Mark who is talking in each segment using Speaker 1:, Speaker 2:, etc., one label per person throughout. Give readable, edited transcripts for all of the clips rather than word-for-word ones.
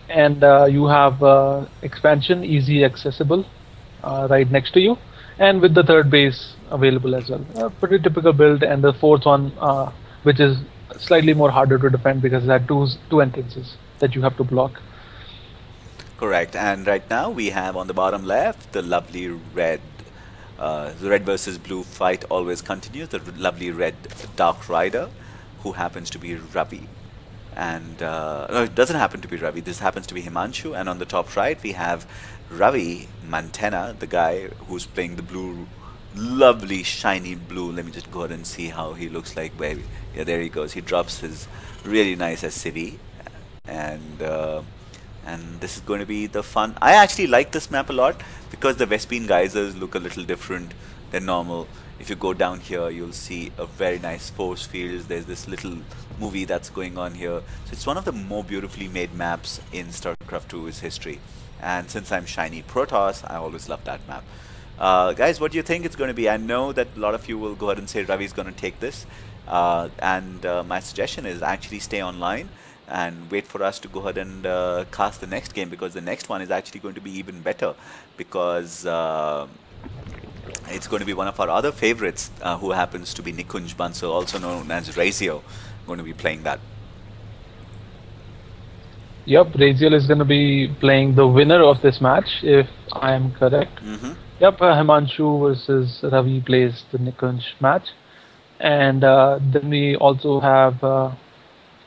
Speaker 1: and you have expansion easy accessible right next to you, and with the third base available as well. Pretty typical build, and the fourth one, which is slightly more harder to defend because it had two entrances that you have to block.
Speaker 2: Correct. And right now we have on the bottom left the lovely red. The red versus blue fight always continues. The lovely red Dark Rider, who happens to be Ravi. And no, it doesn't happen to be Ravi. This happens to be Hiemanshu. And on the top right, we have Ravi Mantena, the guy who's playing the blue, lovely shiny blue. Let me just go ahead and see how he looks like. Baby, yeah, there he goes. He drops his really nice SCV, and this is going to be the fun. I actually like this map a lot because the Vespine geysers look a little different than normal. If you go down here, you'll see a very nice force fields. There's this little movie that's going on here. So it's one of the more beautifully made maps in StarCraft 2's history. And since I'm shiny Protoss, I always love that map. Guys, what do you think it's going to be? I know that a lot of you will go ahead and say Ravi's going to take this. My suggestion is actually stay online and wait for us to go ahead and cast the next game, because the next one is actually going to be even better, because it's going to be one of our other favorites, who happens to be Nikunj Bansal, also known as Raziel, going to be playing that.
Speaker 1: Yep, Raziel is going to be playing the winner of this match, if I am correct. Yep, Hiemanshu versus Ravi plays the Nikunj match, and then we also have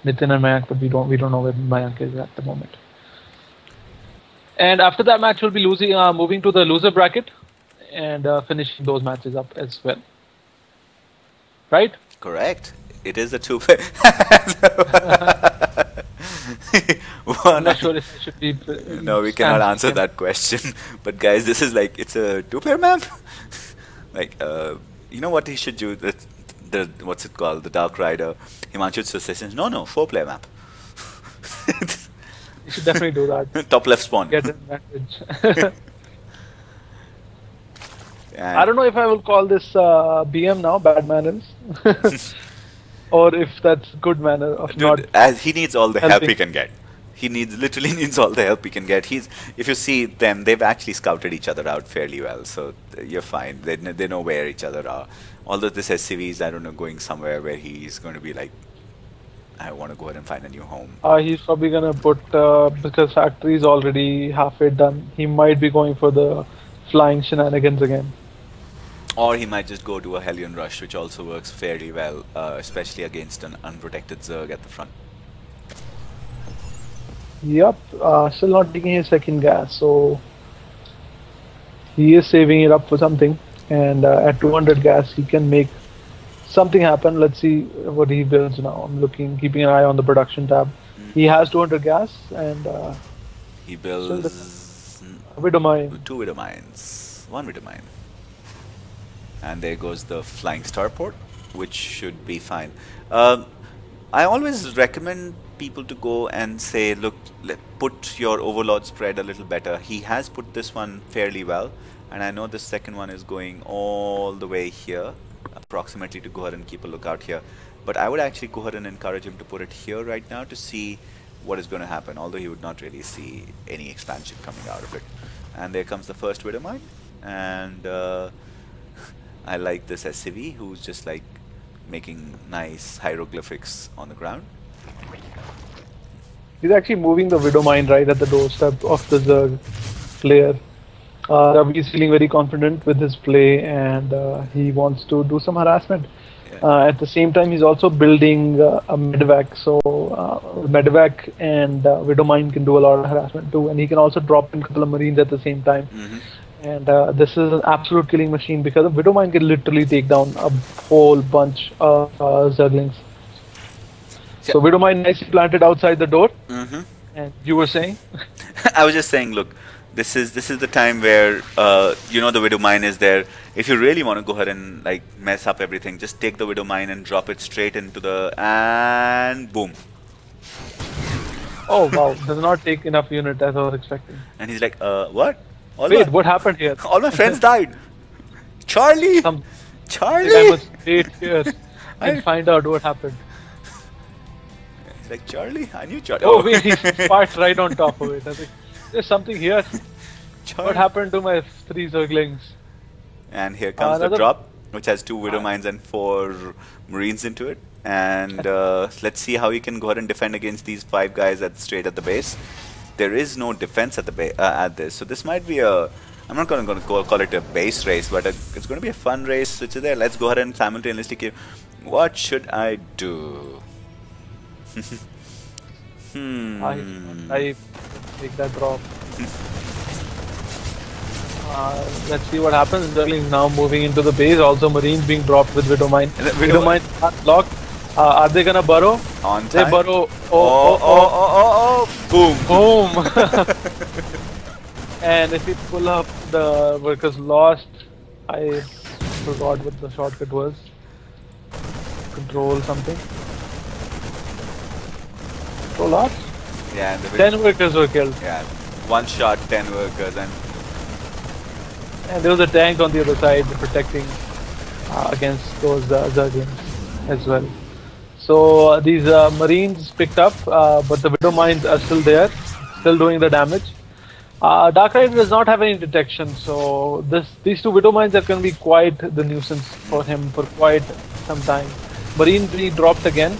Speaker 1: Nitin and Mayank, but we don't know where Mayank is at the moment. And after that match, we'll be moving to the loser bracket and finishing those matches up as well. Right?
Speaker 2: Correct. It is a two-player.
Speaker 1: I'm not sure if I should be.
Speaker 2: No, we cannot answer that question. But guys, this is like, it's a two-player map. Like, you know what he should do? The what's it called? The Dark Rider. Himanshu suggestions. No, four-player map.
Speaker 1: You should definitely do that.
Speaker 2: Top left spawn.
Speaker 1: Get an advantage. I don't know if I will call this BM now, bad manners, or if that's good manner of
Speaker 2: Dude,
Speaker 1: not.
Speaker 2: As he needs all the help
Speaker 1: helping.
Speaker 2: he can get. He literally needs all the help he can get. If you see them, they've actually scouted each other out fairly well, so you're fine. They know where each other are. Although this SCV is, I don't know, going somewhere where he's going to be like, I want to go ahead and find a new home.
Speaker 1: He's probably gonna put because factory is already halfway done. He might be going for the flying shenanigans again.
Speaker 2: Or he might just go to a Hellion Rush, which also works fairly well, especially against an unprotected Zerg at the front.
Speaker 1: Yep, still not taking his second gas, so he is saving it up for something. And at 200 gas, he can make something happen. Let's see what he builds now. I'm keeping an eye on the production tab. He has 200 gas, and
Speaker 2: he builds
Speaker 1: Widow Mine.
Speaker 2: 2 Widow Mines, 1 Widow Mine. And there goes the Flying Starport, which should be fine. I always recommend people to go and say, look, put your Overlord spread a little better. He has put this one fairly well, and I know the second one is going all the way here, approximately, to go ahead and keep a lookout here. But I would actually go ahead and encourage him to put it here right now to see what is going to happen, although he would not really see any expansion coming out of it. And there comes the first Widow Mine, and I like this SCV, who's just like making nice hieroglyphics on the ground.
Speaker 1: He's actually moving the Widow Mine right at the doorstep of the Zerg player. Ravi is feeling very confident with his play, and he wants to do some harassment. Yeah. At the same time, he's also building a medevac, so medevac and Widow Mine can do a lot of harassment too, and he can also drop in a couple of Marines at the same time. And this is an absolute killing machine, because a Widow Mine can literally take down a whole bunch of Zerglings. So Widow Mine nicely planted outside the door. And you were saying?
Speaker 2: I was just saying, look, this is the time where you know, the Widow Mine is there. If you really want to go ahead and like mess up everything, just take the Widow Mine and drop it straight into the, and boom.
Speaker 1: Oh wow, does not take enough unit as I was expecting.
Speaker 2: And he's like, what?
Speaker 1: Wait, what happened here?
Speaker 2: All my friends died. Charlie! Charlie!
Speaker 1: I must wait here and find out what happened.
Speaker 2: like, Charlie? I knew Charlie.
Speaker 1: Oh, wait, he sparked right on top of it. I think there's something here.
Speaker 2: Charlie.
Speaker 1: What happened to my 3 Zerglings?
Speaker 2: And here comes the drop, which has 2 Widow Mines and 4 Marines into it. And let's see how he can go ahead and defend against these 5 guys straight at the base. There is no defense at the at this, so this might be a. I'm not going to call it a base race, but it's going to be a fun race which is there. Let's go ahead and simultaneously give. What should I do?
Speaker 1: I take that drop. Let's see what happens. Zerglings now moving into the base. Also, Marines being dropped with Widow Mine. Widow Mine locked. Are they gonna burrow?
Speaker 2: On time.
Speaker 1: They burrow.
Speaker 2: Boom.
Speaker 1: Boom. And if we pull up the workers lost, I forgot what the shortcut was. Control something. Control lost?
Speaker 2: Yeah. And
Speaker 1: 10 workers were killed.
Speaker 2: Yeah. 1 shot, 10 workers, and
Speaker 1: there was a tank on the other side protecting against those Zerglings as well. So these Marines picked up, but the Widow Mines are still there, still doing the damage. Dark Rider does not have any detection, so these 2 Widow Mines are going to be quite the nuisance for him for quite some time. Marine being dropped again.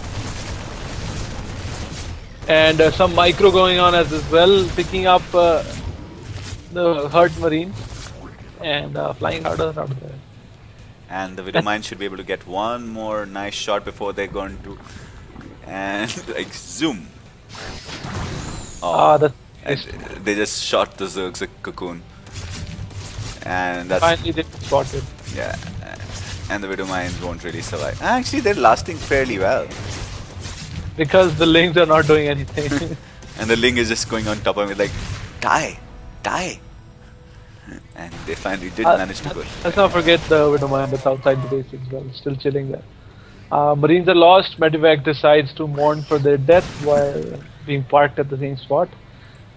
Speaker 1: And some micro going on as well, picking up the hurt Marines and flying out of there.
Speaker 2: And the Widow Mine should be able to get 1 more nice shot before they're going to, and like zoom. They just shot the Zerg's cocoon, and that's
Speaker 1: finally they spotted.
Speaker 2: Yeah, and the Widow Mines won't really survive. Actually, they're lasting fairly well
Speaker 1: because the Lings are not doing anything.
Speaker 2: And the Ling is just going on top of it like, die, die. And they finally did manage to go.
Speaker 1: Let's not forget the Widow Mine that's outside the base as well, still chilling there. Marines are lost. Medivac decides to mourn for their death while being parked at the same spot.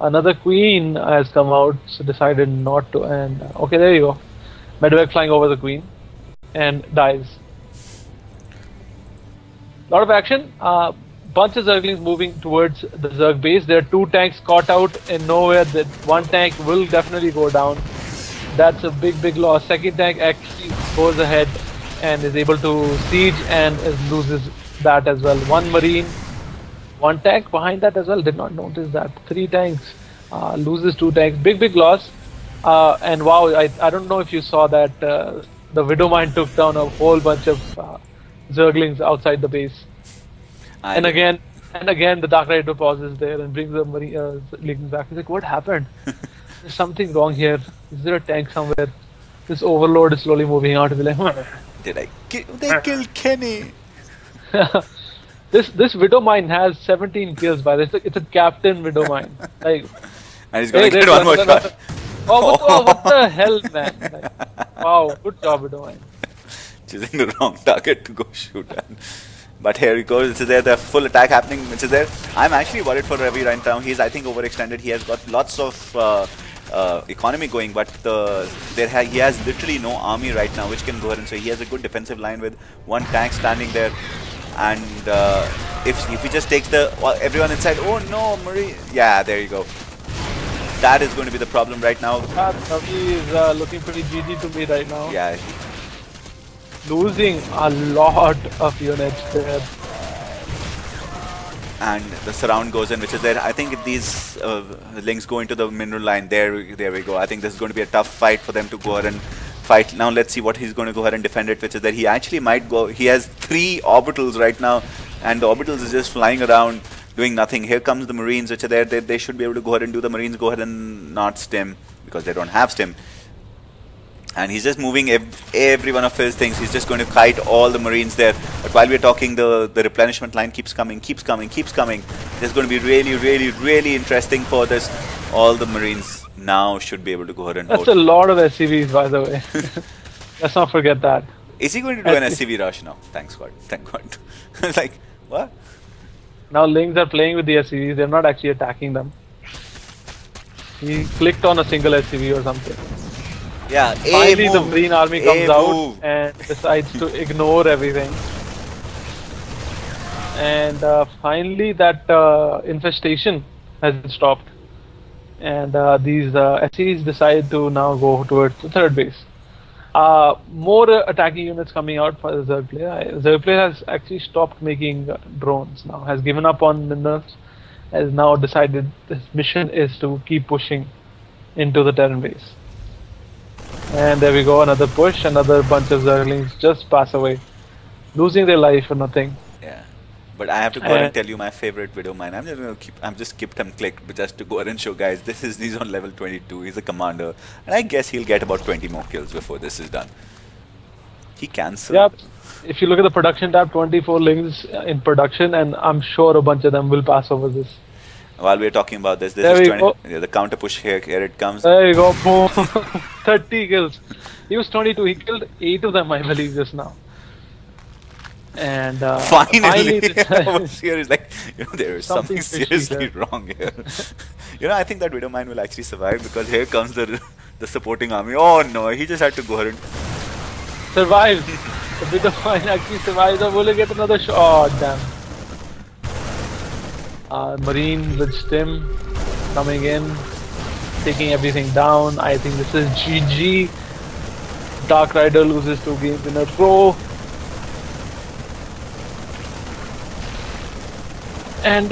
Speaker 1: Another Queen has come out, so decided not to. And okay, there you go. Medivac flying over the Queen and dies. Lot of action. Bunch of Zerglings moving towards the Zerg base. There are 2 tanks caught out in nowhere. That 1 tank will definitely go down. That's a big loss. 2nd tank actually goes ahead and is able to siege and loses that as well. 1 Marine, 1 tank behind that as well. Did not notice that. 3 tanks loses 2 tanks. Big loss. And wow, I don't know if you saw that the Widow Mine took down a whole bunch of Zerglings outside the base. And again the Dark Rider pauses there and brings the Marines back. He's like, what happened? There's something wrong here. Is there a tank somewhere? This Overlord is slowly moving out. Like,
Speaker 2: they killed Kenny.
Speaker 1: This Widow Mine has 17 kills by this. It's a Captain Widow Mine. Like,
Speaker 2: and he's gonna get 1 more shot.
Speaker 1: What the hell, man? Like, wow, good job, Widow Mine.
Speaker 2: Choosing the wrong target to go shoot at. But here he goes, it's there, the full attack happening, which is there. I'm actually worried for Ravi right now. He's, I think, overextended. He has got lots of economy going, but he has literally no army right now, which can go ahead and say he has a good defensive line with 1 tank standing there. And if he just takes everyone inside, oh no, Marie, yeah, there you go. That is going to be the problem right now.
Speaker 1: Ravi is looking pretty GG to me right now.
Speaker 2: Yeah.
Speaker 1: Losing a lot of units there.
Speaker 2: And the surround goes in, which is there. I think if these links go into the mineral line, there we go. I think this is going to be a tough fight for them to go ahead and fight. Now let's see what he's going to go ahead and defend it, which is that he actually might go. He has 3 orbitals right now, and the orbitals is just flying around doing nothing. Here comes the Marines, which are there. They should be able to go ahead and do. The Marines go ahead and not stim because they don't have stim. And he's just moving every one of his things. He's just going to kite all the Marines there. But while we're talking, the replenishment line keeps coming. This is going to be really interesting for this. All the Marines now should be able to go ahead and
Speaker 1: That's a lot of SCVs, by the way. Let's not forget that.
Speaker 2: Is he going to do an SCV rush now? Thanks God. Thank God. Like, what?
Speaker 1: Now Lings are playing with the SCVs. They're not actually attacking them. He clicked on a single SCV or something.
Speaker 2: Yeah,
Speaker 1: finally the Marine army comes out and decides to ignore everything. and finally that infestation has been stopped, and these SEs decide to now go towards the third base. More attacking units coming out for the Zerg player. Zerg player has actually stopped making drones now, has given up on minerals, has now decided this mission is to keep pushing into the Terran base. And there we go, another push, another bunch of Zerglings just pass away, losing their life for nothing.
Speaker 2: Yeah. But I have to go ahead and tell you my favorite Widow Mine. I'm just kept him clicked, but just to go ahead and show guys, he's on level 22. He's a commander, and I guess he'll get about 20 more kills before this is done. He cancelled.
Speaker 1: Yep. If you look at the production tab, 24 lings in production, and I'm sure a bunch of them will pass over this.
Speaker 2: While we're talking about this,
Speaker 1: there
Speaker 2: is 20. Yeah, the counter push here. Here it comes.
Speaker 1: There you go. Boom. 30 kills. He was 22. He killed 8 of them, I believe, just now. And
Speaker 2: finally here is like, there is something seriously wrong here. I think that Widow Mine will actually survive, because here comes the supporting army. Oh no, he just had to go ahead and
Speaker 1: survive. The Widow Mine actually survives. Or will he get another shot? Oh damn. Marine with Stim coming in, taking everything down. I think this is GG. Dark Rider loses 2 games in a row. And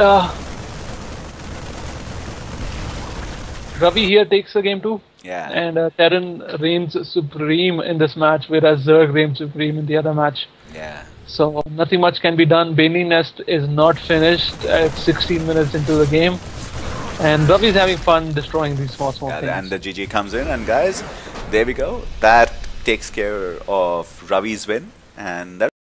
Speaker 1: Ravi here takes the game too.
Speaker 2: Yeah.
Speaker 1: And Terran reigns supreme in this match, whereas Zerg reigns supreme in the other match.
Speaker 2: Yeah.
Speaker 1: So nothing much can be done. Bailing Nest is not finished at 16 minutes into the game. And Ravi's having fun destroying these small things.
Speaker 2: And the GG comes in, and guys, there we go. That takes care of Ravi's win. And that